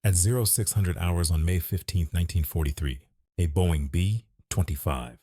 At 0600 hours on May 15, 1943, a Boeing B-25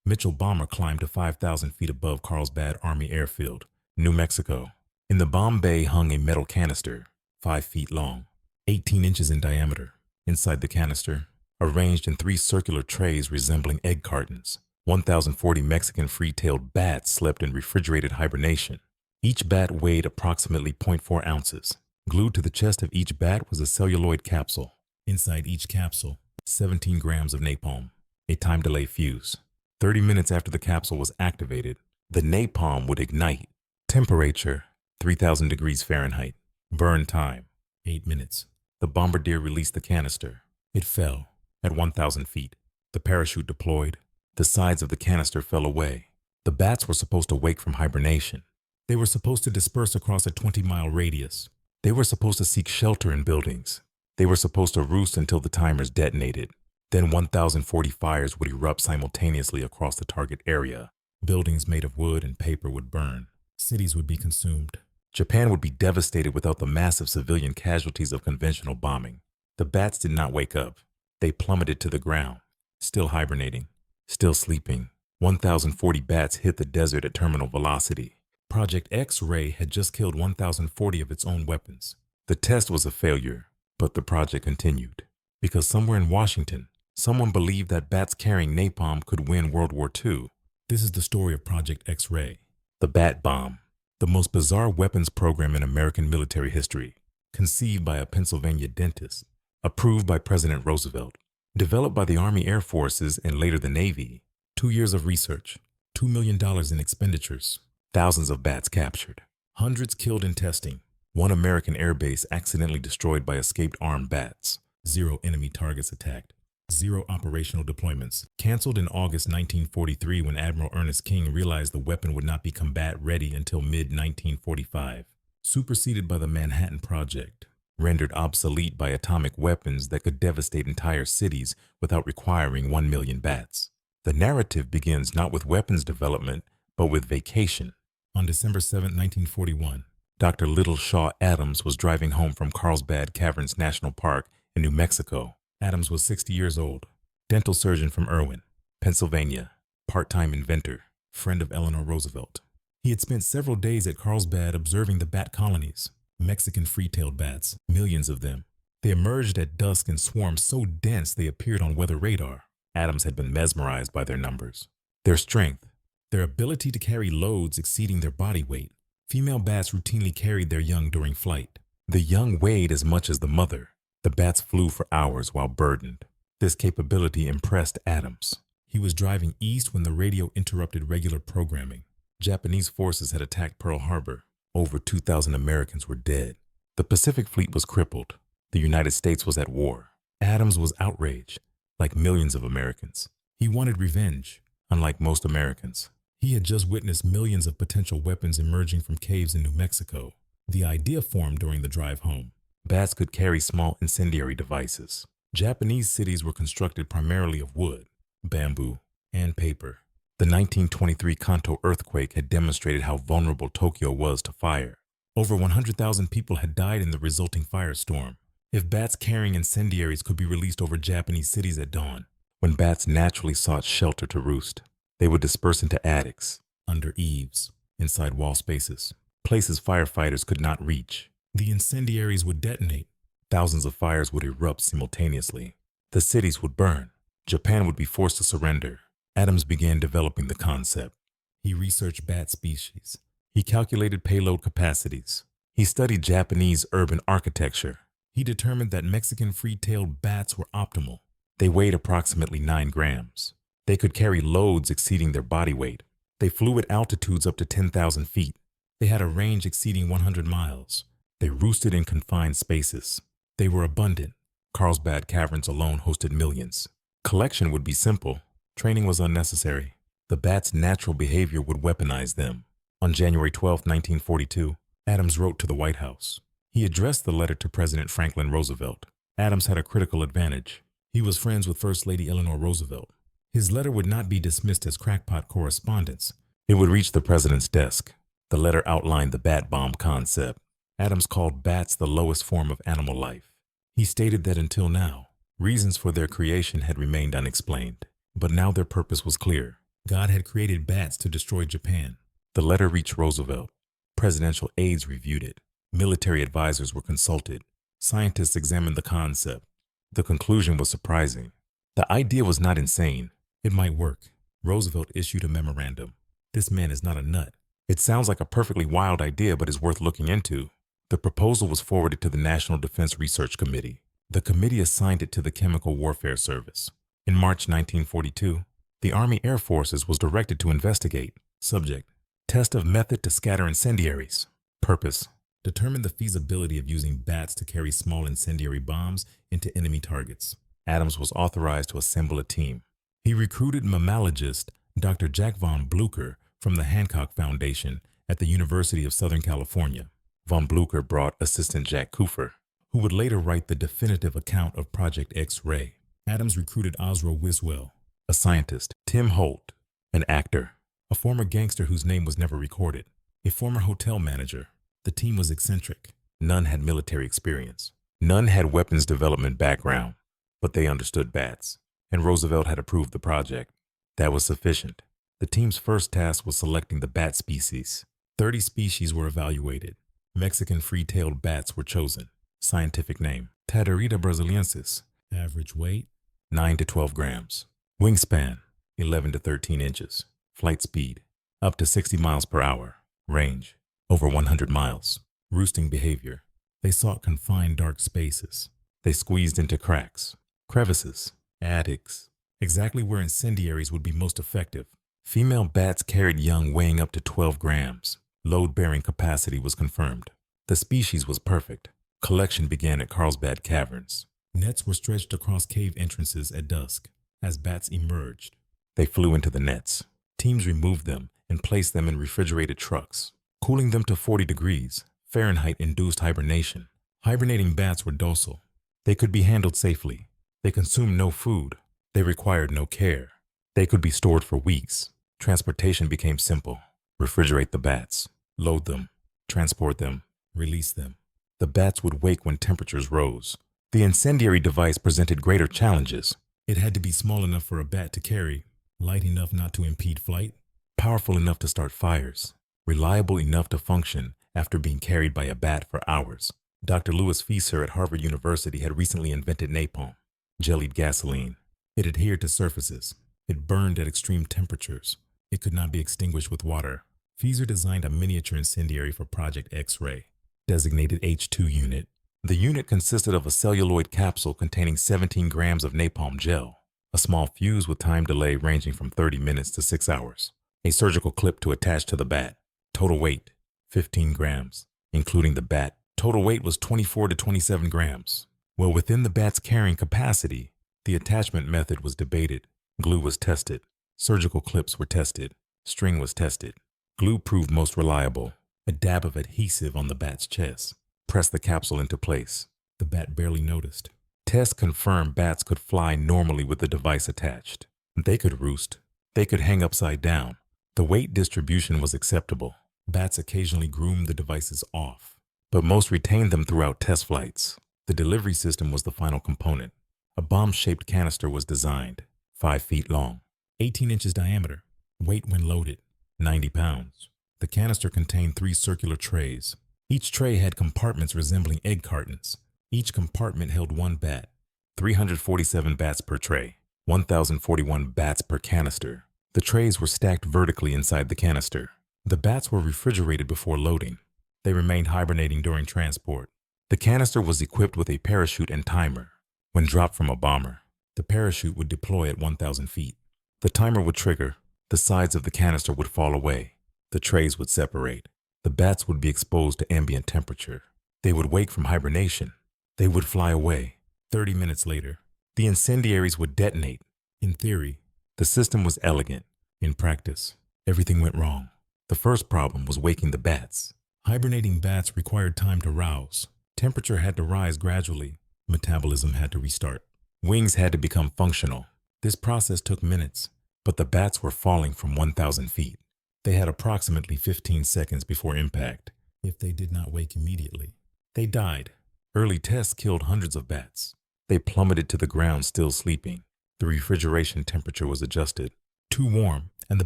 Mitchell bomber climbed to 5,000 feet above Carlsbad Army Airfield, New Mexico. In the bomb bay hung a metal canister, 5 feet long, 18 inches in diameter. Inside the canister, arranged in 3 circular trays resembling egg cartons, 1,040 Mexican free-tailed bats slept in refrigerated hibernation. Each bat weighed approximately 0.4 ounces. Glued to the chest of each bat was a celluloid capsule. Inside each capsule, 17 grams of napalm, a time delay fuse. 30 minutes after the capsule was activated, the napalm would ignite. Temperature, 3,000 degrees Fahrenheit. Burn time, 8 minutes. The bombardier released the canister. It fell at 1,000 feet. The parachute deployed. The sides of the canister fell away. The bats were supposed to wake from hibernation. They were supposed to disperse across a 20-mile radius. They were supposed to seek shelter in buildings. They were supposed to roost until the timers detonated. Then 1,040 fires would erupt simultaneously across the target area. Buildings made of wood and paper would burn. Cities would be consumed. Japan would be devastated without the massive civilian casualties of conventional bombing. The bats did not wake up. They plummeted to the ground, still hibernating, still sleeping. 1,040 bats hit the desert at terminal velocity. Project X-Ray had just killed 1,040 of its own weapons. The test was a failure, but the project continued. Because somewhere in Washington, someone believed that bats carrying napalm could win World War II. This is the story of Project X-Ray. The Bat Bomb, the most bizarre weapons program in American military history. Conceived by a Pennsylvania dentist. Approved by President Roosevelt. Developed by the Army Air Forces and later the Navy. 2 years of research. $2 million in expenditures. Thousands of bats captured. Hundreds killed in testing. 1 American airbase accidentally destroyed by escaped armed bats. 0 enemy targets attacked. 0 operational deployments. Canceled in August 1943 when Admiral Ernest King realized the weapon would not be combat-ready until mid-1945. Superseded by the Manhattan Project. Rendered obsolete by atomic weapons that could devastate entire cities without requiring 1 million bats. The narrative begins not with weapons development, but with vacation. On December 7, 1941, Dr. Little Shaw Adams was driving home from Carlsbad Caverns National Park in New Mexico. Adams was 60 years old, dental surgeon from Irwin, Pennsylvania, part-time inventor, friend of Eleanor Roosevelt. He had spent several days at Carlsbad observing the bat colonies, Mexican free-tailed bats, millions of them. They emerged at dusk in swarms so dense they appeared on weather radar. Adams had been mesmerized by their numbers, their strength, their ability to carry loads exceeding their body weight. Female bats routinely carried their young during flight. The young weighed as much as the mother. The bats flew for hours while burdened. This capability impressed Adams. He was driving east when the radio interrupted regular programming. Japanese forces had attacked Pearl Harbor. Over 2,000 Americans were dead. The Pacific Fleet was crippled. The United States was at war. Adams was outraged, like millions of Americans. He wanted revenge, unlike most Americans. He had just witnessed millions of potential weapons emerging from caves in New Mexico. The idea formed during the drive home. Bats could carry small incendiary devices. Japanese cities were constructed primarily of wood, bamboo, and paper. The 1923 Kanto earthquake had demonstrated how vulnerable Tokyo was to fire. Over 100,000 people had died in the resulting firestorm. If bats carrying incendiaries could be released over Japanese cities at dawn, when bats naturally sought shelter to roost, they would disperse into attics, under eaves, inside wall spaces, places firefighters could not reach. The incendiaries would detonate. Thousands of fires would erupt simultaneously. The cities would burn. Japan would be forced to surrender. Adams began developing the concept. He researched bat species. He calculated payload capacities. He studied Japanese urban architecture. He determined that Mexican free-tailed bats were optimal. They weighed approximately 9 grams. They could carry loads exceeding their body weight. They flew at altitudes up to 10,000 feet. They had a range exceeding 100 miles. They roosted in confined spaces. They were abundant. Carlsbad Caverns alone hosted millions. Collection would be simple. Training was unnecessary. The bats' natural behavior would weaponize them. On January 12, 1942, Adams wrote to the White House. He addressed the letter to President Franklin Roosevelt. Adams had a critical advantage. He was friends with First Lady Eleanor Roosevelt. His letter would not be dismissed as crackpot correspondence. It would reach the president's desk. The letter outlined the bat bomb concept. Adams called bats the lowest form of animal life. He stated that until now, reasons for their creation had remained unexplained. But now their purpose was clear. God had created bats to destroy Japan. The letter reached Roosevelt. Presidential aides reviewed it. Military advisors were consulted. Scientists examined the concept. The conclusion was surprising. The idea was not insane. It might work. Roosevelt issued a memorandum. This man is not a nut. It sounds like a perfectly wild idea, but is worth looking into. The proposal was forwarded to the National Defense Research Committee. The committee assigned it to the Chemical Warfare Service. In March 1942, the Army Air Forces was directed to investigate. Subject: test of method to scatter incendiaries. Purpose: determine the feasibility of using bats to carry small incendiary bombs into enemy targets. Adams was authorized to assemble a team. He recruited mammalogist Dr. Jack von Blücher from the Hancock Foundation at the University of Southern California. Von Blücher brought assistant Jack Kufer, who would later write the definitive account of Project X-Ray. Adams recruited Osro Wiswell, a scientist, Tim Holt, an actor, a former gangster whose name was never recorded, a former hotel manager. The team was eccentric. None had military experience. None had weapons development background, but they understood bats, and Roosevelt had approved the project. That was sufficient. The team's first task was selecting the bat species. 30 species were evaluated. Mexican free-tailed bats were chosen. Scientific name: Tadarida brasiliensis. Average weight: 9 to 12 grams. Wingspan: 11 to 13 inches. Flight speed: up to 60 miles per hour. Range: over 100 miles. Roosting behavior: they sought confined dark spaces. They squeezed into cracks, crevices, attics, exactly where incendiaries would be most effective. Female bats carried young weighing up to 12 grams. Load-bearing capacity was confirmed. The species was perfect. Collection began at Carlsbad Caverns. Nets were stretched across cave entrances at dusk. As bats emerged, they flew into the nets. Teams removed them and placed them in refrigerated trucks, cooling them to 40 degrees. Fahrenheit-induced hibernation. Hibernating bats were docile. They could be handled safely. They consumed no food. They required no care. They could be stored for weeks. Transportation became simple. Refrigerate the bats. Load them. Transport them. Release them. The bats would wake when temperatures rose. The incendiary device presented greater challenges. It had to be small enough for a bat to carry, light enough not to impede flight, powerful enough to start fires, reliable enough to function after being carried by a bat for hours. Dr. Louis Fieser at Harvard University had recently invented napalm, jellied gasoline. It adhered to surfaces. It burned at extreme temperatures. It could not be extinguished with water. Fieser designed a miniature incendiary for Project X-Ray, designated H2 unit. The unit consisted of a celluloid capsule containing 17 grams of napalm gel, a small fuse with time delay ranging from 30 minutes to 6 hours, a surgical clip to attach to the bat. Total weight: 15 grams, including the bat. Total weight was 24 to 27 grams. Well, within the bat's carrying capacity, the attachment method was debated. Glue was tested. Surgical clips were tested. String was tested. Glue proved most reliable. A dab of adhesive on the bat's chest. Press the capsule into place. The bat barely noticed. Tests confirmed bats could fly normally with the device attached. They could roost. They could hang upside down. The weight distribution was acceptable. Bats occasionally groomed the devices off, but most retained them throughout test flights. The delivery system was the final component. A bomb-shaped canister was designed, 5 feet long, 18 inches diameter. Weight when loaded: 90 pounds. The canister contained 3 circular trays. Each tray had compartments resembling egg cartons. Each compartment held 1 bat. 347 bats per tray. 1,041 bats per canister. The trays were stacked vertically inside the canister. The bats were refrigerated before loading. They remained hibernating during transport. The canister was equipped with a parachute and timer. When dropped from a bomber, the parachute would deploy at 1,000 feet. The timer would trigger. The sides of the canister would fall away. The trays would separate. The bats would be exposed to ambient temperature. They would wake from hibernation. They would fly away. 30 minutes later, the incendiaries would detonate. In theory, the system was elegant. In practice, everything went wrong. The first problem was waking the bats. Hibernating bats required time to rouse. Temperature had to rise gradually. Metabolism had to restart. Wings had to become functional. This process took minutes, but the bats were falling from 1,000 feet. They had approximately 15 seconds before impact. If they did not wake immediately, they died. Early tests killed hundreds of bats. They plummeted to the ground still sleeping. The refrigeration temperature was adjusted. Too warm, and the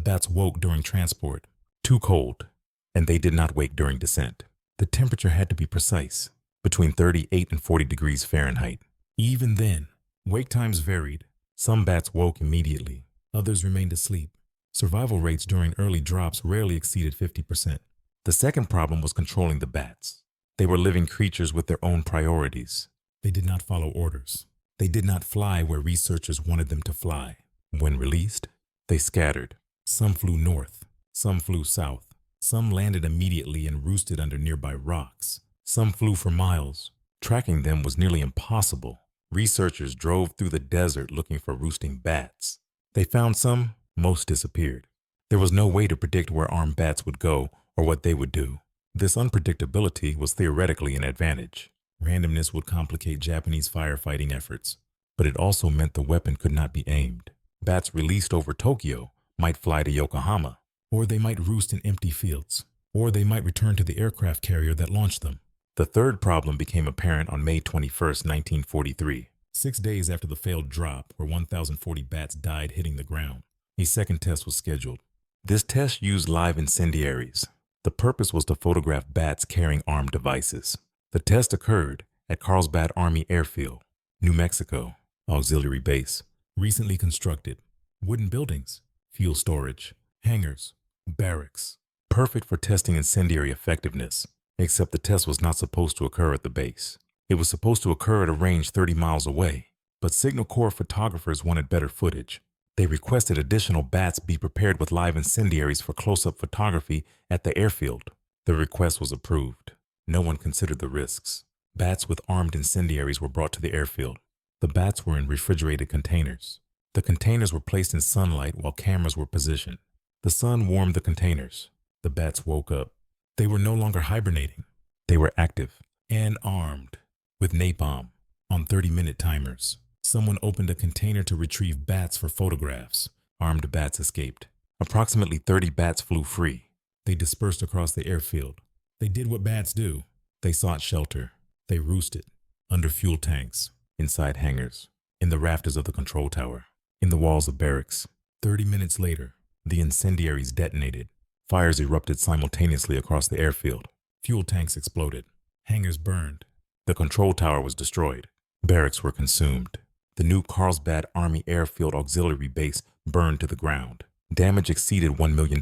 bats woke during transport. Too cold, and they did not wake during descent. The temperature had to be precise, between 38 and 40 degrees Fahrenheit. Even then, wake times varied. Some bats woke immediately. Others remained asleep. Survival rates during early drops rarely exceeded 50%. The second problem was controlling the bats. They were living creatures with their own priorities. They did not follow orders. They did not fly where researchers wanted them to fly. When released, they scattered. Some flew north. Some flew south. Some landed immediately and roosted under nearby rocks. Some flew for miles. Tracking them was nearly impossible. Researchers drove through the desert looking for roosting bats. They found some, most disappeared. There was no way to predict where armed bats would go or what they would do. This unpredictability was theoretically an advantage. Randomness would complicate Japanese firefighting efforts, but it also meant the weapon could not be aimed. Bats released over Tokyo might fly to Yokohama, or they might roost in empty fields, or they might return to the aircraft carrier that launched them. The third problem became apparent on May 21, 1943, 6 days after the failed drop where 1,040 bats died hitting the ground. A second test was scheduled. This test used live incendiaries. The purpose was to photograph bats carrying armed devices. The test occurred at Carlsbad Army Airfield, New Mexico, auxiliary base, recently constructed. Wooden buildings, fuel storage, hangars, barracks, perfect for testing incendiary effectiveness, except the test was not supposed to occur at the base. It was supposed to occur at a range 30 miles away, but Signal Corps photographers wanted better footage. They requested additional bats be prepared with live incendiaries for close-up photography at the airfield. The request was approved. No one considered the risks. Bats with armed incendiaries were brought to the airfield. The bats were in refrigerated containers. The containers were placed in sunlight while cameras were positioned. The sun warmed the containers. The bats woke up. They were no longer hibernating. They were active and armed with napalm on 30-minute timers. Someone opened a container to retrieve bats for photographs. Armed bats escaped. Approximately 30 bats flew free. They dispersed across the airfield. They did what bats do. They sought shelter. They roosted under fuel tanks, inside hangars, in the rafters of the control tower, in the walls of barracks. 30 minutes later, the incendiaries detonated. Fires erupted simultaneously across the airfield. Fuel tanks exploded. Hangars burned. The control tower was destroyed. Barracks were consumed. The new Carlsbad Army Airfield Auxiliary Base burned to the ground. Damage exceeded $1 million.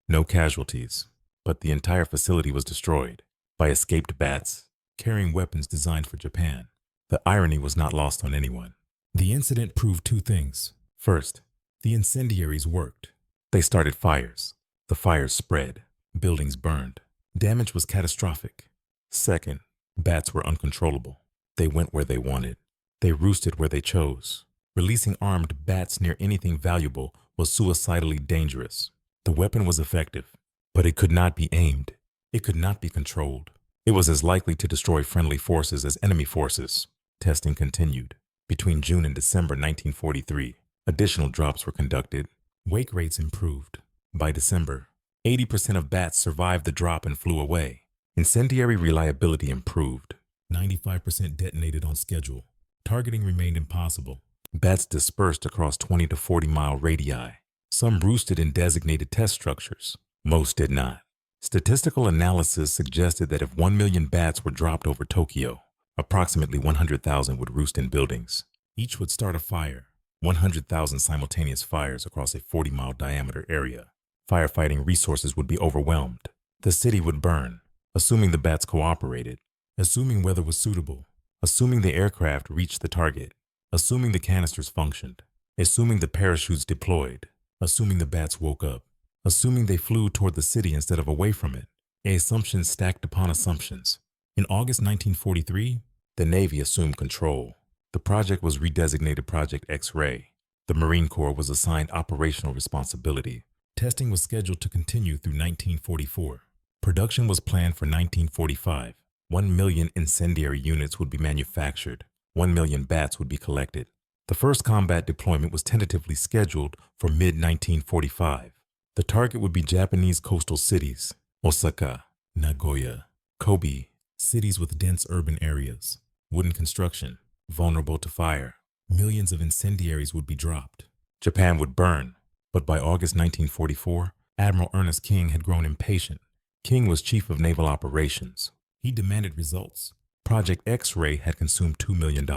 No casualties, but the entire facility was destroyed by escaped bats carrying weapons designed for Japan. The irony was not lost on anyone. The incident proved two things. First, the incendiaries worked. They started fires. The fires spread. Buildings burned. Damage was catastrophic. Second, bats were uncontrollable. They went where they wanted. They roosted where they chose. Releasing armed bats near anything valuable was suicidally dangerous. The weapon was effective, but it could not be aimed. It could not be controlled. It was as likely to destroy friendly forces as enemy forces. Testing continued. Between June and December 1943, additional drops were conducted. Wake rates improved. By December, 80% of bats survived the drop and flew away. Incendiary reliability improved. 95% detonated on schedule. Targeting remained impossible. Bats dispersed across 20 to 40-mile radii. Some roosted in designated test structures. Most did not. Statistical analysis suggested that if 1 million bats were dropped over Tokyo, approximately 100,000 would roost in buildings. Each would start a fire. 100,000 simultaneous fires across a 40-mile diameter area. Firefighting resources would be overwhelmed. The city would burn, assuming the bats cooperated, assuming weather was suitable, assuming the aircraft reached the target, assuming the canisters functioned, assuming the parachutes deployed, assuming the bats woke up, assuming they flew toward the city instead of away from it. Assumptions stacked upon assumptions. In August 1943, the Navy assumed control. The project was redesignated Project X-Ray. The Marine Corps was assigned operational responsibility. Testing was scheduled to continue through 1944. Production was planned for 1945. 1 million incendiary units would be manufactured. 1 million bats would be collected. The first combat deployment was tentatively scheduled for mid-1945. The target would be Japanese coastal cities, Osaka, Nagoya, Kobe, cities with dense urban areas, wooden construction, vulnerable to fire. Millions of incendiaries would be dropped. Japan would burn, but by August 1944, Admiral Ernest King had grown impatient. King was chief of naval operations. He demanded results. Project X-ray had consumed $2 million.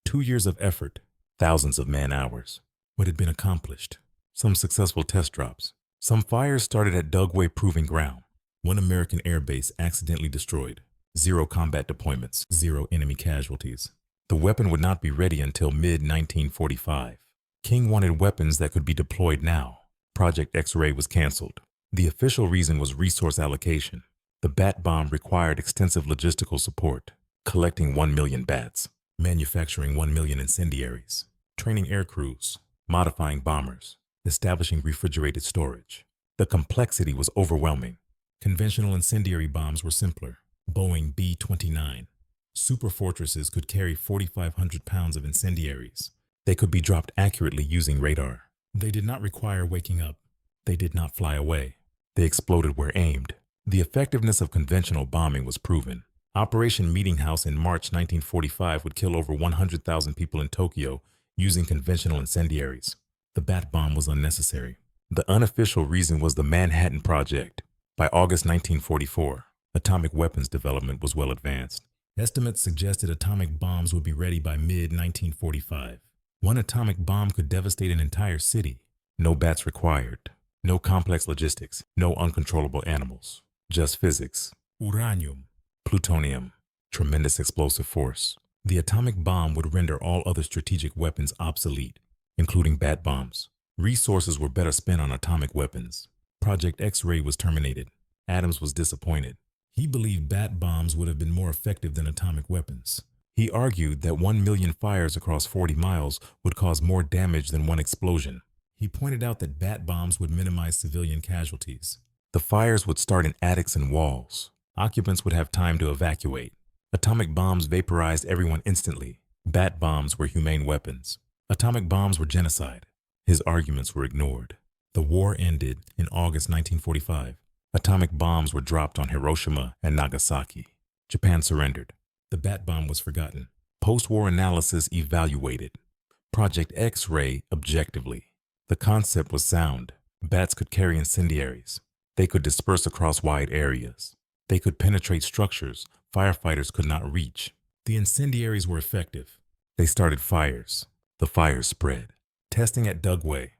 2 years of effort, thousands of man-hours. What had been accomplished? Some successful test drops. Some fires started at WWII Proving Ground. 1 American airbase accidentally destroyed. 0 combat deployments, 0 enemy casualties. The weapon would not be ready until mid-1945. King wanted weapons that could be deployed now. Project X-ray was canceled. The official reason was resource allocation. The bat bomb required extensive logistical support, collecting 1 million bats, manufacturing 1 million incendiaries, training air crews, modifying bombers, establishing refrigerated storage. The complexity was overwhelming. Conventional incendiary bombs were simpler. Boeing B-29. Superfortresses could carry 4,500 pounds of incendiaries. They could be dropped accurately using radar. They did not require waking up. They did not fly away. They exploded where aimed. The effectiveness of conventional bombing was proven. Operation Meeting House in March 1945 would kill over 100,000 people in Tokyo using conventional incendiaries. The bat bomb was unnecessary. The unofficial reason was the Manhattan Project. By August 1944, atomic weapons development was well advanced. Estimates suggested atomic bombs would be ready by mid-1945. 1 atomic bomb could devastate an entire city. No bats required. No complex logistics. No uncontrollable animals. Just physics. Uranium. Plutonium. Tremendous explosive force. The atomic bomb would render all other strategic weapons obsolete, including bat bombs. Resources were better spent on atomic weapons. Project X-ray was terminated. Adams was disappointed. He believed bat bombs would have been more effective than atomic weapons. He argued that 1 million fires across 40 miles would cause more damage than 1 explosion. He pointed out that bat bombs would minimize civilian casualties. The fires would start in attics and walls. Occupants would have time to evacuate. Atomic bombs vaporized everyone instantly. Bat bombs were humane weapons. Atomic bombs were genocide. His arguments were ignored. The war ended in August 1945. Atomic bombs were dropped on Hiroshima and Nagasaki. Japan surrendered. The bat bomb was forgotten. Post-war analysis evaluated. Project X-ray objectively. The concept was sound. Bats could carry incendiaries. They could disperse across wide areas. They could penetrate structures firefighters could not reach. The incendiaries were effective. They started fires. The fires spread. Testing at WWII.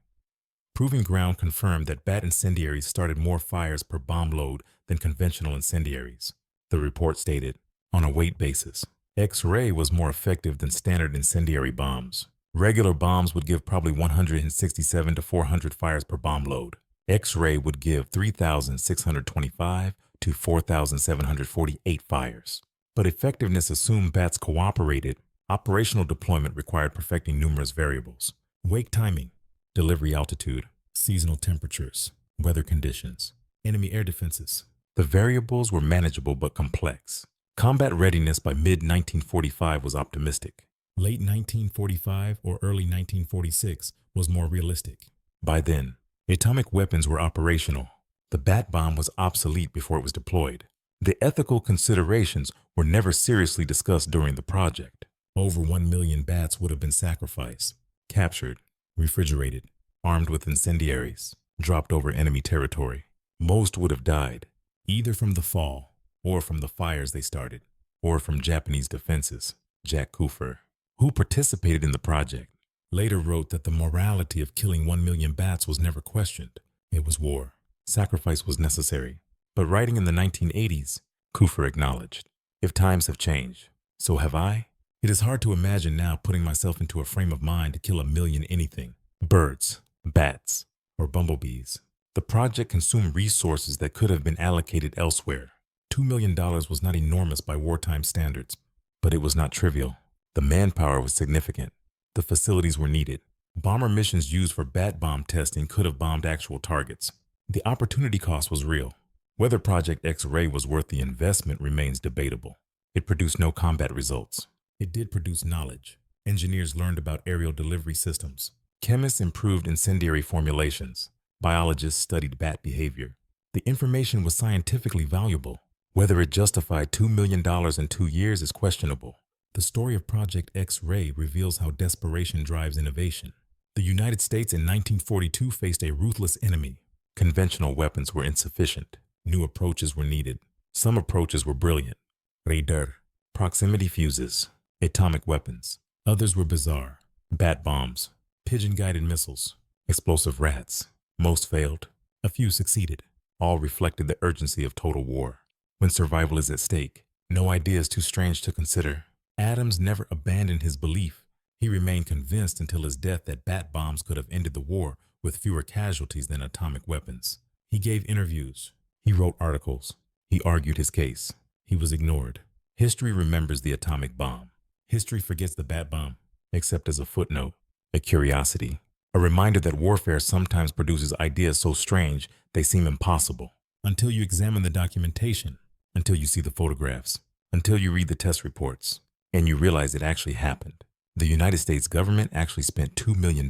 Proving Ground confirmed that bat incendiaries started more fires per bomb load than conventional incendiaries. The report stated, on a weight basis, X-ray was more effective than standard incendiary bombs. Regular bombs would give probably 167 to 400 fires per bomb load. X-ray would give 3,625 to 4,748 fires. But effectiveness assumed bats cooperated. Operational deployment required perfecting numerous variables. Wake timing, delivery altitude, seasonal temperatures, weather conditions, enemy air defenses. The variables were manageable but complex. Combat readiness by mid-1945 was optimistic. Late 1945 or early 1946 was more realistic. By then, atomic weapons were operational. The bat bomb was obsolete before it was deployed. The ethical considerations were never seriously discussed during the project. Over 1 million bats would have been sacrificed, captured, refrigerated, armed with incendiaries, dropped over enemy territory. Most would have died, either from the fall, or from the fires they started, or from Japanese defenses. Jack Kufer, who participated in the project, later wrote that the morality of killing 1 million bats was never questioned. It was war. Sacrifice was necessary. But writing in the 1980s, Kufer acknowledged, if times have changed, so have I. It is hard to imagine now putting myself into a frame of mind to kill 1 million anything. Birds, bats, or bumblebees. The project consumed resources that could have been allocated elsewhere. $2 million was not enormous by wartime standards, but it was not trivial. The manpower was significant. The facilities were needed. Bomber missions used for bat bomb testing could have bombed actual targets. The opportunity cost was real. Whether Project X-ray was worth the investment remains debatable. It produced no combat results. It did produce knowledge. Engineers learned about aerial delivery systems. Chemists improved incendiary formulations. Biologists studied bat behavior. The information was scientifically valuable. Whether it justified $2 million in 2 years is questionable. The story of Project X-Ray reveals how desperation drives innovation. The United States in 1942 faced a ruthless enemy. Conventional weapons were insufficient. New approaches were needed. Some approaches were brilliant. Radar, proximity fuses, atomic weapons. Others were bizarre. Bat bombs, pigeon-guided missiles, explosive rats. Most failed. A few succeeded. All reflected the urgency of total war. When survival is at stake, no idea is too strange to consider. Adams never abandoned his belief. He remained convinced until his death that bat bombs could have ended the war with fewer casualties than atomic weapons. He gave interviews. He wrote articles. He argued his case. He was ignored. History remembers the atomic bomb. History forgets the bat bomb, except as a footnote, a curiosity, a reminder that warfare sometimes produces ideas so strange they seem impossible. Until you examine the documentation, until you see the photographs, until you read the test reports, and you realize it actually happened. The United States government actually spent $2 million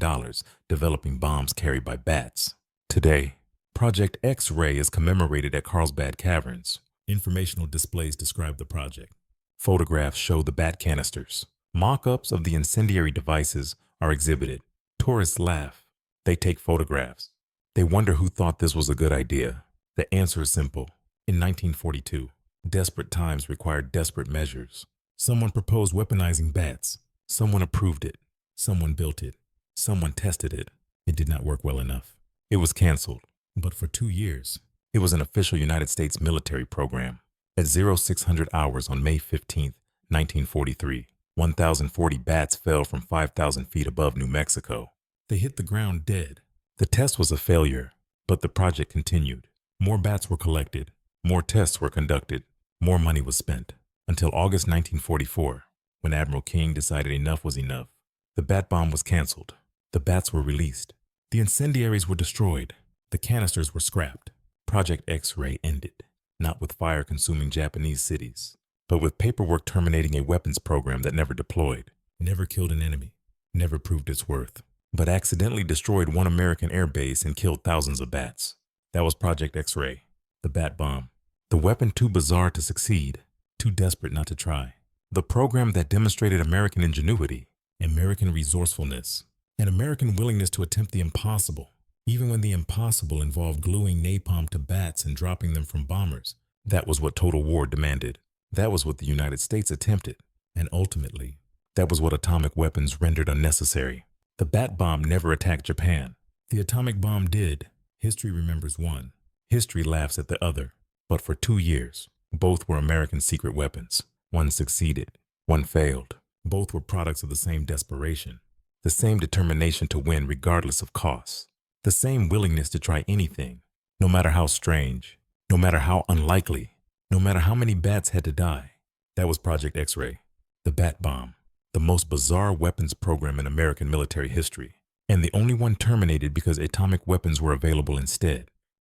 developing bombs carried by bats. Today, Project X-Ray is commemorated at Carlsbad Caverns. Informational displays describe the project. Photographs show the bat canisters. Mock-ups of the incendiary devices are exhibited. Tourists laugh. They take photographs. They wonder who thought this was a good idea. The answer is simple. In 1942, desperate times required desperate measures. Someone proposed weaponizing bats. Someone approved it. Someone built it. Someone tested it. It did not work well enough. It was canceled. But for 2 years, it was an official United States military program. At 0600 hours on May 15, 1943, 1,040 bats fell from 5,000 feet above New Mexico. They hit the ground dead. The test was a failure, but the project continued. More bats were collected. More tests were conducted. More money was spent. Until August 1944, when Admiral King decided enough was enough. The bat bomb was canceled. The bats were released. The incendiaries were destroyed. The canisters were scrapped. Project X-Ray ended, not with fire-consuming Japanese cities, but with paperwork terminating a weapons program that never deployed, never killed an enemy, never proved its worth, but accidentally destroyed one American air base and killed thousands of bats. That was Project X-Ray, the bat bomb. The weapon too bizarre to succeed, too desperate not to try. The program that demonstrated American ingenuity, American resourcefulness, and American willingness to attempt the impossible, even when the impossible involved gluing napalm to bats and dropping them from bombers. That was what total war demanded. That was what the United States attempted. And ultimately, that was what atomic weapons rendered unnecessary. The bat bomb never attacked Japan. The atomic bomb did. History remembers one. History laughs at the other. But for 2 years, both were American secret weapons. One succeeded. One failed. Both were products of the same desperation. The same determination to win regardless of costs. The same willingness to try anything, no matter how strange, no matter how unlikely, no matter how many bats had to die. That was Project X-Ray, the bat bomb, the most bizarre weapons program in American military history, and the only one terminated because atomic weapons were available instead.